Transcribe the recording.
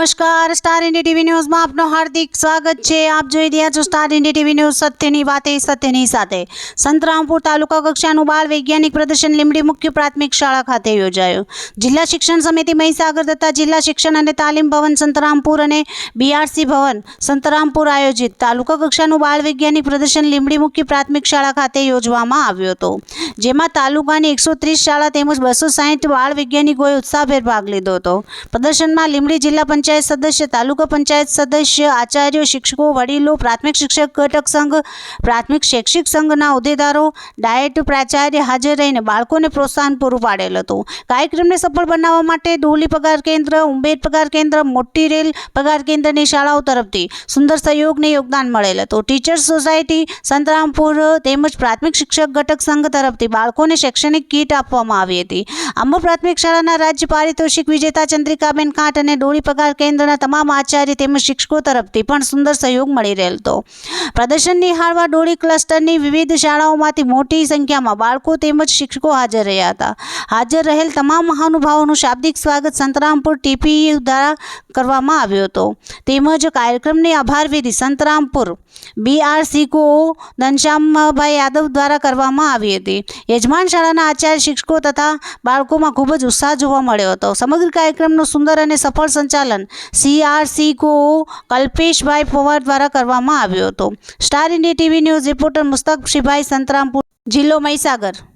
નમસ્કાર, star India TV ન્યૂઝમાં આપનું હાર્દિક સ્વાગત છે। આપ જોઈ રહ્યા છો સ્ટાર ઇન્ડિયા ટીવી ન્યૂઝ, સત્યની વાતે સત્યની સાથે। સંતરામપુર તાલુકા કક્ષાનું બાળ વૈજ્ઞાનિક પ્રદર્શન લીંબડી મુખ્ય પ્રાથમિક શાળા ખાતે યોજાયું। જિલ્લા શિક્ષણ સમિતિ મહીસાગર તથા જિલ્લા શિક્ષણ અને તાલીમ ભવન સંતરામપુર અને બીઆરસી ભવન સંતરામપુર આયોજિત તાલુકા કક્ષાનું બાળ વૈજ્ઞાનિક પ્રદર્શન લીંબડી મુખ્ય પ્રાથમિક શાળા ખાતે યોજવામાં આવ્યું હતું, જેમાં તાલુકાની 130 શાળા તેમજ 260 બાળ વૈજ્ઞાનિકોએ ઉત્સાહભેર ભાગ લીધો હતો। પ્રદર્શનમાં લીંબડી જિલ્લા પંચાયત સદસ્ય, તાલુકા પંચાયત સદસ્ય, આચાર્યો, શિક્ષકો, વડીલો, પ્રાથમિક શિક્ષક ઘટક સંઘ, પ્રાથમિક શૈક્ષિક સંઘના હોદ્દેદારો, ડાયટ પ્રાચાર્ય હાજર રહીને બાળકોને પ્રોત્સાહન પૂરું પાડેલ હતું। કાર્યક્રમને સફળ બનાવવા માટે ડોલી પગાર કેન્દ્ર, ઉંબેર પગાર કેન્દ્ર, મોટી રેલ પગાર કેન્દ્રની શાળાઓ તરફથી સુંદર સહયોગને યોગદાન મળેલ હતું। ટીચર્સ સોસાયટી સંતરામપુર તેમજ પ્રાથમિક શિક્ષક ઘટક સંઘ તરફથી બાળકોને શૈક્ષણિક કીટ આપવામાં આવી હતી। આંબા પ્રાથમિક શાળાના રાજ્ય પારિતોષિક વિજેતા ચંદ્રિકાબેન કાંઠ અને ડોલી પગાર કેન્દ્રના તમામ આચાર્ય તેમજ શિક્ષકો તરફથી પણ સુંદર સહયોગ મળી રહેલ હતો। પ્રદર્શન નિહાળવા ડોળી ક્લસ્ટરની વિવિધ શાળાઓમાંથી મોટી સંખ્યામાં બાળકો તેમજ શિક્ષકો હાજર રહ્યા હતા। હાજર રહેલ તમામ મહાનુભાવોનું શાબ્દિક સ્વાગત સંતરામપુર ટીપી દ્વારા કરવામાં આવ્યો હતો, તેમજ કાર્યક્રમની આભાર વિધિ સંતરામપુર બીઆરસી કો ઘનશ્યામભાઈ યાદવ દ્વારા કરવામાં આવી હતી। યજમાન શાળાના આચાર્ય, શિક્ષકો તથા બાળકોમાં ખૂબ જ ઉત્સાહ જોવા મળ્યો હતો। સમગ્ર કાર્યક્રમનું સુંદર અને સફળ સંચાલન CRC કો કલ્પેશભાઈ પવાર દ્વારા કરવામાં આવ્યો હતો। Star India TV news reporter Mustak Shibhai, Santrampur, જિલ્લો મહીસાગર।